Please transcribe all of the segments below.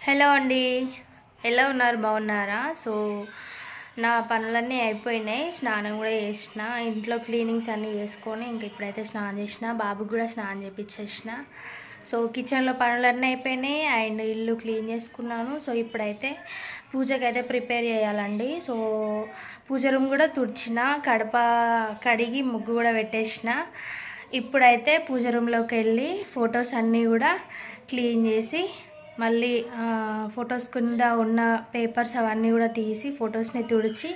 Hello అండి, ఎలా ఉన్నారు? బాగున్నారా? సో నా పనులన్నీ అయిపోయినాయి. స్నానం కూడా చేసిన, ఇంట్లో క్లీనింగ్స్ అన్నీ చేసుకొని ఇంక ఇప్పుడైతే స్నానం చేసిన, బాబుకి కూడా స్నానం చేపించేసిన. సో కిచెన్లో పనులన్నీ అయిపోయినాయి అండ్ ఇల్లు క్లీన్ చేసుకున్నాను. సో ఇప్పుడైతే పూజకైతే ప్రిపేర్ చేయాలండి. సో పూజ రూమ్ కూడా తుడిచిన, కడప కడిగి ముగ్గు కూడా పెట్టేసిన. ఇప్పుడైతే పూజ రూమ్లోకి వెళ్ళి ఫొటోస్ అన్నీ కూడా క్లీన్ చేసి మళ్ళీ ఫొటోస్ కింద ఉన్న పేపర్స్ అవన్నీ కూడా తీసి ఫొటోస్ని తుడిచి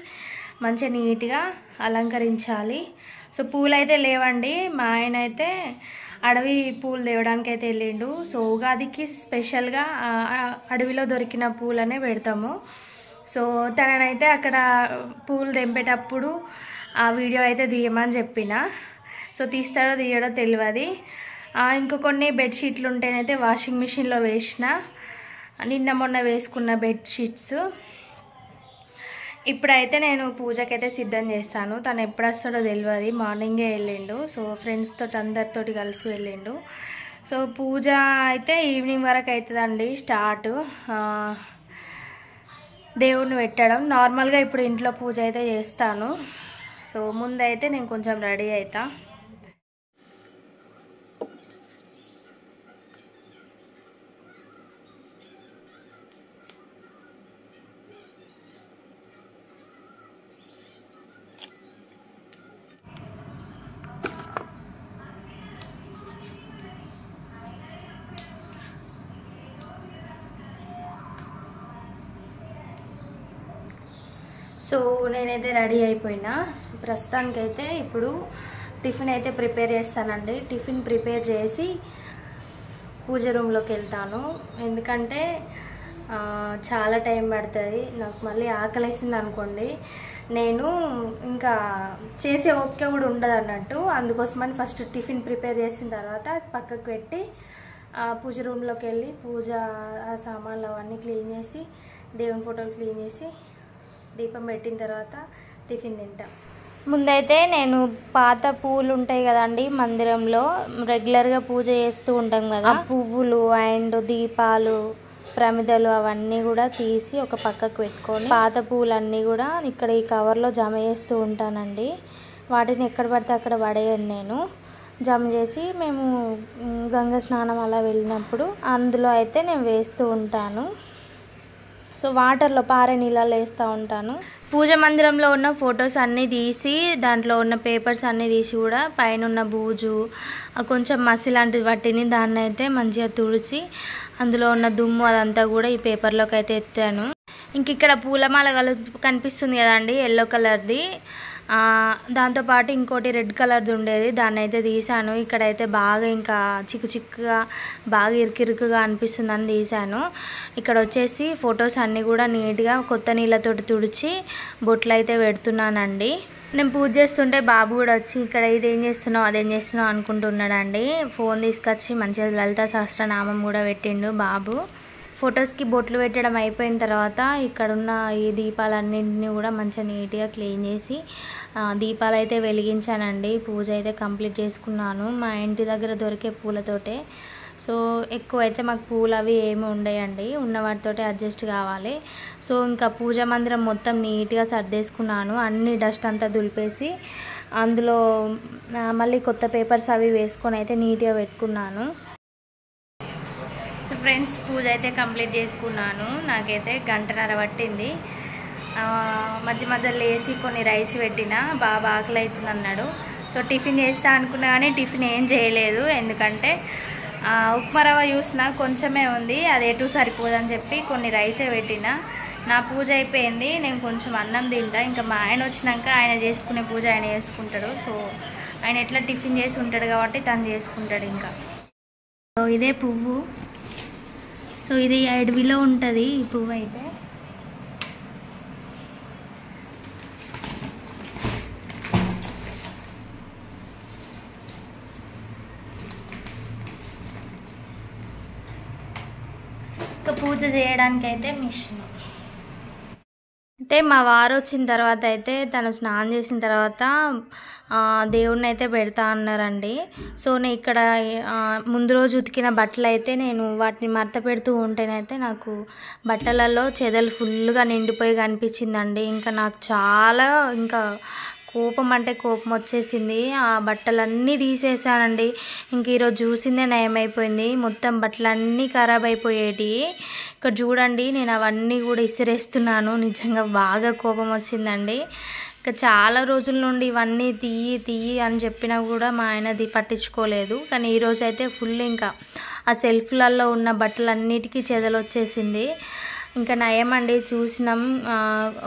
మంచిగా నీట్గా అలంకరించాలి. సో పూలు అయితే లేవండి, మా ఆయన అయితే అడవి పూలు తేవడానికి అయితే వెళ్ళిండు. సో ఉగాదికి స్పెషల్గా అడవిలో దొరికిన పూలనే పెడతాము. సో తననైతే అక్కడ పూలు తెంపేటప్పుడు ఆ వీడియో అయితే తీయమని చెప్పిన. సో తీస్తాడో తీయడో తెలియదు. ఇంకో కొన్ని బెడ్షీట్లు ఉంటేనైతే వాషింగ్ మిషన్లో వేసిన, నిన్న మొన్న వేసుకున్న బెడ్షీట్స్. ఇప్పుడైతే నేను పూజకైతే సిద్ధం చేస్తాను. తను ఎప్పుడు వస్తాడో తెలియదు, మార్నింగే వెళ్ళిండు. సో ఫ్రెండ్స్ తోటి అందరితోటి కలిసి వెళ్ళిండు. సో పూజ అయితే ఈవినింగ్ వరకు అవుతుందండి స్టార్ట్. దేవుడిని పెట్టడం నార్మల్గా ఇప్పుడు ఇంట్లో పూజ అయితే చేస్తాను. సో ముందైతే నేను కొంచెం రెడీ అవుతా. సో నేనైతే రెడీ అయిపోయినా. ప్రస్తుతానికైతే ఇప్పుడు టిఫిన్ అయితే ప్రిపేర్ చేస్తానండి. టిఫిన్ ప్రిపేర్ చేసి పూజ రూమ్లోకి వెళ్తాను. ఎందుకంటే చాలా టైం పడుతుంది. నాకు మళ్ళీ ఆకలేసింది అనుకోండి, నేను ఇంకా చేసే ఓపిక కూడా ఉండదు అన్నట్టు. అందుకోసమని ఫస్ట్ టిఫిన్ ప్రిపేర్ చేసిన తర్వాత పక్కకు పెట్టి పూజ రూమ్లోకి వెళ్ళి పూజ సామాన్లు అవన్నీ క్లీన్ చేసి దేవుని ఫోటోలు క్లీన్ చేసి దీపం పెట్టిన తర్వాత టిఫిన్ తింటాం. ముందైతే నేను పాత పువ్వులు ఉంటాయి కదండి, మందిరంలో రెగ్యులర్గా పూజ చేస్తూ ఉంటాం కదా, పువ్వులు అండ్ దీపాలు ప్రమిదలు అవన్నీ కూడా తీసి ఒక పక్కకు పెట్టుకొని పాత పువ్వులన్నీ కూడా ఇక్కడ ఈ కవర్లో జమ చేస్తూ ఉంటానండి. వాటిని ఎక్కడ పడితే అక్కడ పడేయను, నేను జమ చేసి మేము గంగ స్నానం అలా వెళ్ళినప్పుడు అందులో అయితే నేను వేస్తూ ఉంటాను. సో వాటర్లో పారే నీళ్ళలో వేస్తూ ఉంటాను. పూజ మందిరంలో ఉన్న ఫొటోస్ అన్నీ తీసి దాంట్లో ఉన్న పేపర్స్ అన్నీ తీసి కూడా పైన ఉన్న బూజు కొంచెం మసి లాంటిది పట్టింది, దాన్ని అయితే మంచిగా తుడిచి అందులో ఉన్న దుమ్ము అదంతా కూడా ఈ పేపర్లోకి అయితే ఎత్తాను. ఇంక ఇక్కడ పూలమాల కనిపిస్తుంది కదండి, ఎల్లో కలర్ది. దాంతోపాటు ఇంకోటి రెడ్ కలర్ది ఉండేది, దాన్ని అయితే తీసాను. ఇక్కడైతే బాగా ఇంకా చిక్కుగా బాగా ఇరుకిరుకుగా అనిపిస్తుందని తీసాను. ఇక్కడ వచ్చేసి ఫొటోస్ అన్నీ కూడా నీట్గా కొత్త నీళ్ళతోటి తుడిచి బొట్లు అయితే పెడుతున్నానండి. నేను పూజ చేస్తుంటే బాబు కూడా వచ్చి ఇక్కడ ఇదేం చేస్తున్నావు అదేం చేస్తున్నావు అనుకుంటున్నాడండి. ఫోన్ తీసుకొచ్చి మంచిగా లలితా సహస్రనామం కూడా పెట్టిండు బాబు. ఫొటోస్కి బొట్లు పెట్టడం అయిపోయిన తర్వాత ఇక్కడున్న ఈ దీపాలన్నింటినీ కూడా మంచిగా నీట్గా క్లీన్ చేసి దీపాలు అయితే వెలిగించానండి. పూజ అయితే కంప్లీట్ చేసుకున్నాను మా ఇంటి దగ్గర దొరికే పూలతోటే. సో ఎక్కువ అయితే మాకు పూలు అవి ఏమి ఉండయండి, ఉన్న వాటితోటే అడ్జస్ట్ కావాలి. సో ఇంకా పూజ మందిరం మొత్తం నీట్గా సర్దేసుకున్నాను, అన్ని డస్ట్ అంతా దులిపేసి అందులో మళ్ళీ కొత్త పేపర్స్ అవి వేసుకొని అయితే నీట్గా పెట్టుకున్నాను. సో ఫ్రెండ్స్ పూజ అయితే కంప్లీట్ చేసుకున్నాను. నాకైతే గంటన్నర పట్టింది. మధ్య మధ్యలో లేసి కొన్ని రైస్ పెట్టిన, బాగా ఆకలి అవుతుంది అన్నాడు. సో టిఫిన్ చేస్తా అనుకున్నా కానీ టిఫిన్ ఏం చేయలేదు, ఎందుకంటే ఉప్మా రవ్వ చూసిన కొంచెమే ఉంది, అది ఎటు సరిపోదని చెప్పి కొన్ని రైసే పెట్టిన. నా పూజ అయిపోయింది, నేను కొంచెం అన్నం తింటా. ఇంకా మా ఆయన వచ్చినాక ఆయన చేసుకునే పూజ ఆయన చేసుకుంటాడు. సో ఆయన ఎట్లా టిఫిన్ చేసి ఉంటాడు కాబట్టి తను చేసుకుంటాడు. ఇంకా సో ఇదే పువ్వు, సో ఇది అడవిలో ఉంటుంది ఈ పువ్వు అయితే. ఇంకా పూజ చేయడానికి అయితే మిషన్. అయితే మా వారు వచ్చిన తర్వాత అయితే తను స్నానం చేసిన తర్వాత దేవుడిని అయితే పెడతా అన్నారండి. సో నేను ఇక్కడ ముందు రోజు ఉతికిన బట్టలు అయితే నేను వాటిని మడత పెడుతూ ఉంటేనైతే నాకు బట్టలలో చెదలు ఫుల్గా నిండిపోయి కనిపించిందండి. ఇంకా నాకు చాలా ఇంకా కోపం అంటే కోపం వచ్చేసింది. ఆ బట్టలన్నీ తీసేసానండి. ఇంక ఈరోజు చూసిందే నయమైపోయింది. మొత్తం బట్టలన్నీ ఖరాబ్ అయిపోయేటి. ఇక్కడ చూడండి నేను అవన్నీ కూడా ఇసిరేస్తున్నాను. నిజంగా బాగా కోపం వచ్చిందండి. ఇంకా చాలా రోజుల నుండి ఇవన్నీ తీయి అని చెప్పినా కూడా మా ఆయనది పట్టించుకోలేదు. కానీ ఈరోజు అయితే ఫుల్ ఇంకా ఆ సెల్ఫ్లలో ఉన్న బట్టలన్నిటికీ చెదలు వచ్చేసింది. ఇంకా నయమండి చూసినాం.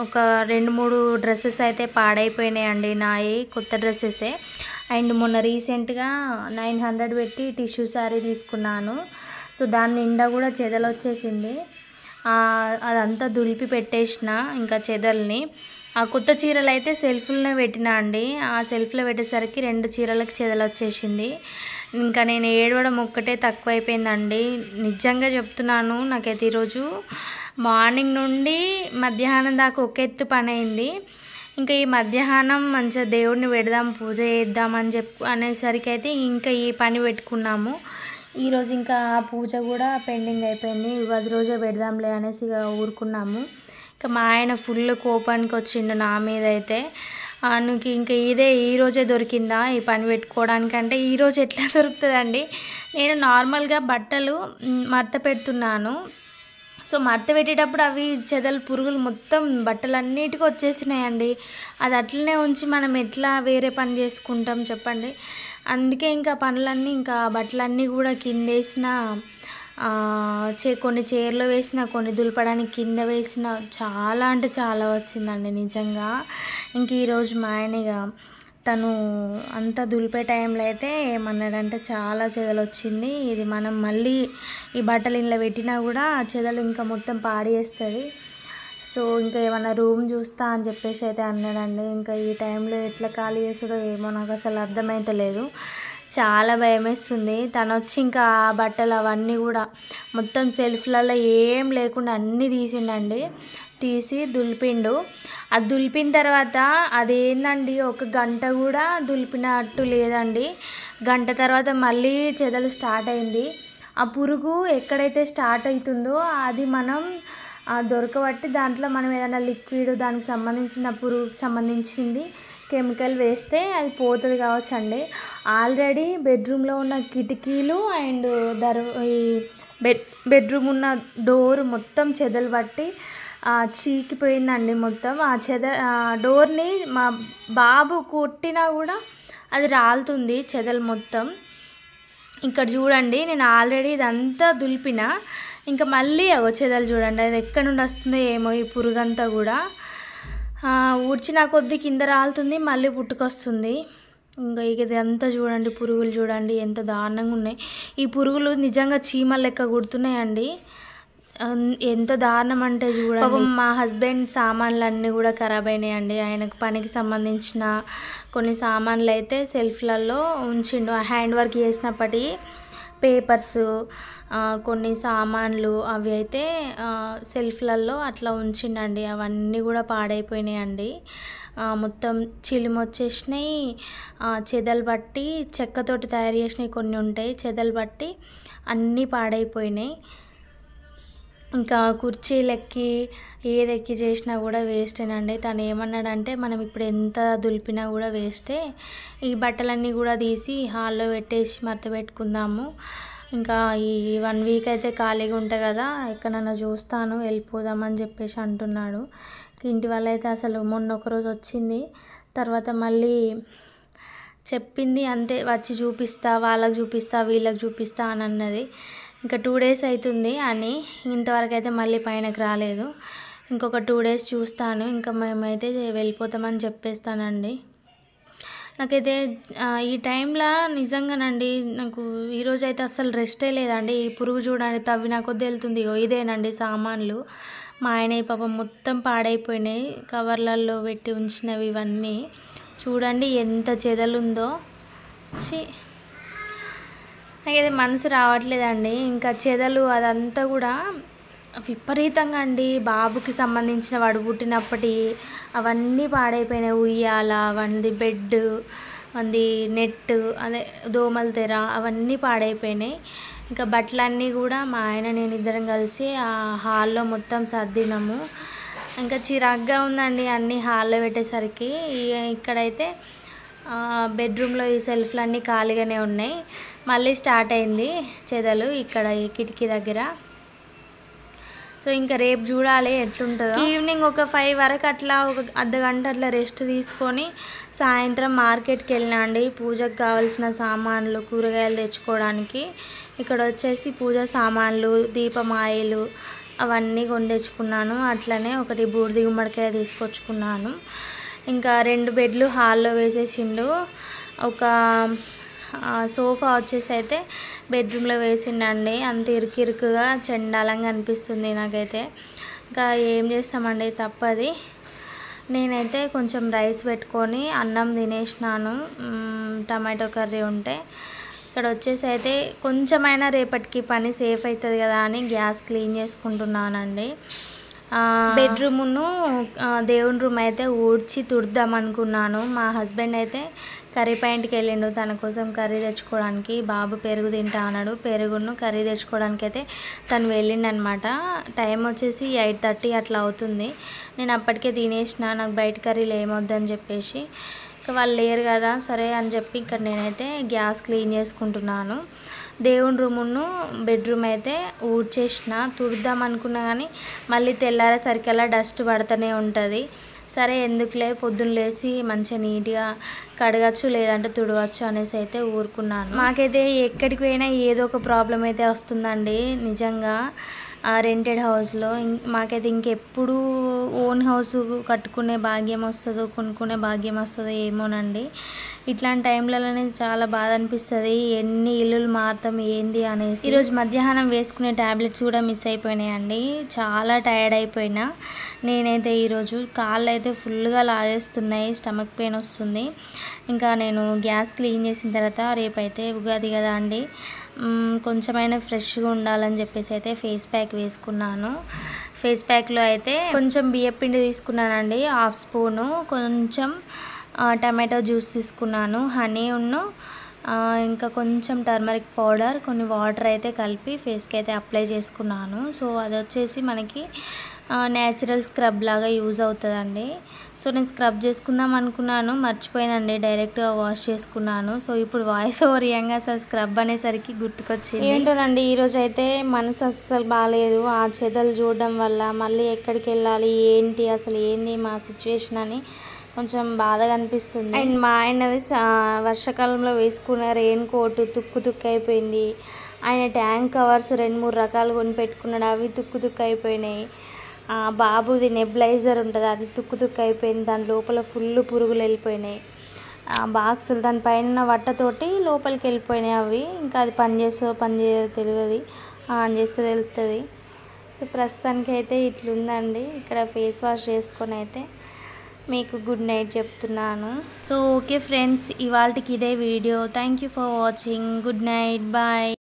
ఒక 2-3 డ్రెస్సెస్ అయితే పాడైపోయినాయండి నాయి, కొత్త డ్రెస్సెసే. అండ్ మొన్న రీసెంట్గా 900 పెట్టి టిష్యూ శారీ తీసుకున్నాను. సో దాని నిండా కూడా చెదలు వచ్చేసింది. అదంతా దులిపి పెట్టేసిన ఇంకా చెదల్ని. ఆ కొత్త చీరలు అయితే సెల్ఫ్లోనే పెట్టినా అండి. ఆ సెల్ఫ్లో పెట్టేసరికి 2 చీరలకు చెదలు వచ్చేసింది. ఇంకా నేను ఏడవడం ఒక్కటే తక్కువైపోయిందండి. నిజంగా చెప్తున్నాను. నాకైతే ఈరోజు మార్నింగ్ నుండి మధ్యాహ్నం దాకా ఒక ఎత్తు పని అయింది. ఇంకా ఈ మధ్యాహ్నం మంచిగా దేవుడిని పెడదాం, పూజ చేద్దామని అనేసరికి అయితే ఇంకా ఈ పని పెట్టుకున్నాము. ఈరోజు ఇంకా ఆ పూజ కూడా పెండింగ్ అయిపోయింది. ఉగాది రోజే పెడదాంలే అనేసి ఊరుకున్నాము. ఇంకా మా ఆయన ఫుల్ కోపానికి వచ్చిండు నా మీద అయితే. నీకు ఇంకా ఈరోజే దొరికిందా ఈ పని పెట్టుకోవడానికి అంటే, ఈరోజు ఎట్లా దొరుకుతుందండి? నేను నార్మల్గా బట్టలు మడత పెడుతున్నాను. సో మడత పెట్టేటప్పుడు అవి చెదలు పురుగులు మొత్తం బట్టలన్నిటికీ వచ్చేసినాయండి. అది అట్లనే ఉంచి మనం ఎట్లా వేరే పని చేసుకుంటాం చెప్పండి. అందుకే ఇంకా పనులన్నీ ఇంకా బట్టలన్నీ కూడా కిందేసిన, కొన్ని చైర్లో వేసిన, కొన్ని దులపడానికి కింద వేసిన, చాలా అంటే చాలా వచ్చిందండి నిజంగా. ఇంక ఈరోజు మా ఆయన తను అంతా దులిపే టైంలో అయితే ఏమన్నాడంటే చాలా చెదలు వచ్చింది, ఇది మనం మళ్ళీ ఈ బట్టలు ఇంట్లో పెట్టినా కూడా చెదలు ఇంకా మొత్తం పాడేస్తుంది. సో ఇంకా ఏమన్నా రూమ్ చూస్తా అని చెప్పేసి అయితే అన్నాడండి. ఇంకా ఈ టైంలో ఎట్లా ఖాళీ చేసుడో ఏమో నాకు అసలు అర్థమైతలేదు. చాలా భయం వేస్తుంది. తను వచ్చి ఇంకా ఆ బట్టలు అవన్నీ కూడా మొత్తం సెల్ఫ్లలో ఏం లేకుండా అన్నీ తీసిండండి. తీసి దులిపిండు. అది దులిపిన తర్వాత అదేందండి 1 గంట కూడా దులిపినట్టు లేదండి. గంట తర్వాత మళ్ళీ చెదలు స్టార్ట్ అయింది. ఆ పురుగు ఎక్కడైతే స్టార్ట్ అవుతుందో అది మనం దొరకబట్టి దాంట్లో మనం ఏదైనా లిక్విడ్ దానికి సంబంధించిన పురుగుకి సంబంధించింది కెమికల్ వేస్తే అది పోతుంది కావచ్చు అండి. ఆల్రెడీ బెడ్రూమ్లో ఉన్న కిటికీలు అండ్ ఈ బెడ్రూమ్ ఉన్న డోర్ మొత్తం చెదలు పట్టి చీకిపోయిందండి మొత్తం. డోర్ని మా బాబు కొట్టినా కూడా అది రాలుతుంది చెదలు మొత్తం. ఇక్కడ చూడండి నేను ఆల్రెడీ ఇదంతా దులిపిన, ఇంకా మళ్ళీ చెదలు చూడండి అది ఎక్కడి నుండి వస్తుందో ఏమో. ఈ పురుగంతా కూడా ఊడ్చిన కొద్దీ కింద రాలుతుంది, మళ్ళీ పుట్టుకొస్తుంది. ఇంకా ఇదంతా చూడండి, పురుగులు చూడండి ఎంత దారుణంగా ఉన్నాయి. ఈ పురుగులు నిజంగా చీమలు లెక్క కుడుతున్నాయండి. ఎంత దారుణం అంటే చూడండి. పాపం మా హస్బెండ్ సామాన్లు అన్నీ కూడా ఖరాబ్ అయినాయండి. ఆయనకు పనికి సంబంధించిన కొన్ని సామాన్లు అయితే సెల్ఫ్లలో ఉంచిండు. హ్యాండ్ వర్క్ చేసినప్పటి పేపర్స్, కొన్ని సామాన్లు అవి అయితే సెల్ఫ్లలో అట్లా ఉంచిండండి. అవన్నీ కూడా పాడైపోయినాయండి. మొత్తం చిలిమి వచ్చేసినాయి. చెదలు బట్టి చెక్కతోటి తయారు చేసినవి కొన్ని ఉంటాయి, చెదలు బట్టి అన్నీ పాడైపోయినాయి. ఇంకా కుర్చీలెక్కి ఏదెక్కి చేసినా కూడా వేస్టేనండి. తను ఏమన్నాడంటే మనం ఇప్పుడు ఎంత దులిపినా కూడా వేస్టే, ఈ బట్టలన్నీ కూడా తీసి హాల్లో పెట్టేసి మడత పెట్టుకుందాము, ఇంకా ఈ 1 వీక్ అయితే ఖాళీగా ఉంటాయి కదా, ఎక్కడన్నా చూస్తాను వెళ్ళిపోదామని చెప్పేసి అంటున్నాడు. ఇంటి వల్ల అయితే అసలు మొన్న ఒకరోజు వచ్చింది, తర్వాత మళ్ళీ చెప్పింది అంతే, వచ్చి చూపిస్తా, వాళ్ళకి చూపిస్తా, వీళ్ళకి చూపిస్తా అని అన్నది. ఇంకా 2 డేస్ అవుతుంది అని ఇంతవరకు అయితే మళ్ళీ పైనకి రాలేదు. ఇంకొక 2 డేస్ చూస్తాను, ఇంకా మేమైతే వెళ్ళిపోతామని చెప్పేస్తానండి. నాకైతే ఈ టైంలో నిజంగానండి నాకు ఈరోజు అయితే అసలు రెస్టే లేదండి. ఈ పురుగు చూడండి తవ్వినా కొద్ది వెళ్తుంది. ఇదేనండి సామాన్లు. మా ఆయన పాపం మొత్తం పాడైపోయినాయి, కవర్లలో పెట్టి ఉంచినవి ఇవన్నీ చూడండి ఎంత చెదలుందో. నాకైతే మనసు రావట్లేదండి. ఇంకా చెదలు అదంతా కూడా విపరీతంగా అండి. బాబుకి సంబంధించిన వాడు పుట్టినప్పటి అవన్నీ పాడైపోయినాయి. ఉయ్యాల వంది, బెడ్ వంది, నెట్, అదే దోమల తెర అవన్నీ పాడైపోయినాయి. ఇంకా బట్టలన్నీ కూడా మా ఆయన నేను ఇద్దరం కలిసి ఆ హాల్లో మొత్తం సర్దినాము. ఇంకా చిరాగ్గా ఉందండి అన్నీ హాల్లో పెట్టేసరికి. ఇక్కడైతే బెడ్రూమ్లో ఈ సెల్ఫ్లన్నీ ఖాళీగానే ఉన్నాయి. మళ్ళీ స్టార్ట్ అయింది చెదలు ఇక్కడ ఈ కిటికీ దగ్గర. సో ఇంకా రేపు చూడాలి ఎట్లుంటుందో. ఈవినింగ్ ఒక 5 వరకు అట్లా ఒక అర్ధగంట అట్లా రెస్ట్ తీసుకొని సాయంత్రం మార్కెట్కి వెళ్ళినా అండి. పూజకు కావాల్సిన సామాన్లు కూరగాయలు తెచ్చుకోవడానికి. ఇక్కడ వచ్చేసి పూజ సామాన్లు, దీపం ఆయిలు అవన్నీ కొని తెచ్చుకున్నాను. అట్లనే ఒకటి బూడిద గుమ్మడికాయ తీసుకొచ్చుకున్నాను. ఇంకా 2 బెడ్లు హాల్లో వేసేసిండు. ఒక సోఫా వచ్చేసి అయితే బెడ్రూమ్లో వేసిండండి. అంత ఇరుకుగా చండాలంగా అనిపిస్తుంది నాకైతే. ఇంకా ఏం చేస్తామండి, తప్పది. నేనైతే కొంచెం రైస్ పెట్టుకొని అన్నం తినేసినాను. టమాటో కర్రీ ఉంటే. ఇక్కడ వచ్చేసి అయితే కొంచెమైనా రేపటికి పని సేఫ్ అవుతుంది కదా అని గ్యాస్ క్లీన్ చేసుకుంటున్నానండి. బెడ్రూమును దేవుని రూమ్ అయితే ఊడ్చి తుడుద్దాం అనుకున్నాను. మా హస్బెండ్ అయితే కర్రీ పాయింట్కి వెళ్ళిండు తన కోసం కర్రీ తెచ్చుకోవడానికి. బాబు పెరుగు తింటా అన్నాడు. పెరుగును కర్రీ తెచ్చుకోవడానికి అయితే తను వెళ్ళిండు అనమాట. టైం వచ్చేసి 8:30 అట్లా అవుతుంది. నేను అప్పటికే తినేసిన, నాకు బయట కర్రీలు ఏమొద్దని చెప్పేసి. ఇంకా వాళ్ళు లేరు కదా సరే అని చెప్పి ఇక్కడ నేనైతే గ్యాస్ క్లీన్ చేసుకుంటున్నాను. దేవుని రూమును బెడ్రూమ్ అయితే ఊడ్చేసిన, తుడుద్దాం అనుకున్నా కానీ మళ్ళీ తెల్లారేసరికల్లా డస్ట్ పడుతూనే ఉంటుంది. సరే ఎందుకులే పొద్దున్న లేసి మంచిగా నీట్గా కడగచ్చు లేదంటే తుడవచ్చు అనేసి అయితే ఊరుకున్నాను. మాకైతే ఎక్కడికి పోయినా ఏదో ఒక ప్రాబ్లం అయితే వస్తుందండి నిజంగా. రెంటెడ్ హౌస్లో మాకైతే ఇంకెప్పుడు ఓన్ హౌస్ కట్టుకునే భాగ్యం వస్తుందో కొనుక్కునే భాగ్యం వస్తుందో ఏమోనండి. ఇట్లాంటి టైంలలోనే చాలా బాధ అనిపిస్తుంది. ఎన్ని ఇల్లులు మారుతాం ఏంది అనేసి. ఈరోజు మధ్యాహ్నం వేసుకునే ట్యాబ్లెట్స్ కూడా మిస్ అయిపోయినాయండి. చాలా టైర్డ్ అయిపోయినా నేనైతే. ఈరోజు కాళ్ళు అయితే ఫుల్గా లాగేస్తున్నాయి, స్టమక్ పెయిన్ వస్తుంది. ఇంకా నేను గ్యాస్ క్లీన్ చేసిన తర్వాత రేపైతే ఉగాది కదా అండి, కొంచెమైనా ఫ్రెష్గా ఉండాలని చెప్పేసి అయితే ఫేస్ ప్యాక్ వేసుకున్నాను. ఫేస్ ప్యాక్లో అయితే కొంచెం బియ్యపిండి తీసుకున్నానండి, 1/2 స్పూను. కొంచెం టమాటో జ్యూస్ తీసుకున్నాను, హనీ ఇంకా కొంచెం టర్మరిక్ పౌడర్, కొన్ని వాటర్ అయితే కలిపి ఫేస్కి అయితే అప్లై చేసుకున్నాను. సో అది వచ్చేసి మనకి న్యాచురల్ స్క్రబ్ లాగా యూజ్ అవుతుందండి. సో నేను స్క్రబ్ చేసుకుందాం అనుకున్నాను, మర్చిపోయానండి, డైరెక్ట్గా వాష్ చేసుకున్నాను. సో ఇప్పుడు వాయిస్ ఓవర్ ఇయ్యంగా అసలు స్క్రబ్ అనేసరికి గుర్తుకొచ్చింది. ఏంటోనండి ఈరోజు అయితే మనసు అస్సలు బాగాలేదు. ఆ చెదలు చూడడం వల్ల మళ్ళీ ఎక్కడికి వెళ్ళాలి ఏంటి అసలు ఏంది మా సిచ్యువేషన్ అని కొంచెం బాధగా అనిపిస్తుంది. అండ్ మా ఆయనది వర్షాకాలంలో వేసుకున్న రెయిన్ కోట్ తుక్కు అయిపోయింది. ఆయన ట్యాంక్ కవర్స్ 2-3 రకాలు కొని పెట్టుకున్నాడు, అవి తుక్కు అయిపోయినాయి. బాబుది నెబ్లైజర్ ఉంటుంది, అది తుక్కు అయిపోయింది. దాని లోపల ఫుల్ పురుగులు వెళ్ళిపోయినాయి. బాక్సులు దానిపైన వట్టతోటి లోపలికి వెళ్ళిపోయినాయి అవి. ఇంకా అది పని చేయదో తెలియదు, ఆన్ చేస్తే తెలుస్తుంది. సో ప్రస్తుతానికి అయితే ఇట్లుందండి. ఇక్కడ ఫేస్ వాష్ చేసుకొని అయితే మీకు గుడ్ నైట్ చెప్తున్నాను. సో ఓకే ఫ్రెండ్స్, ఇవాళకి ఇదే video. Thank you for watching. Good night, bye.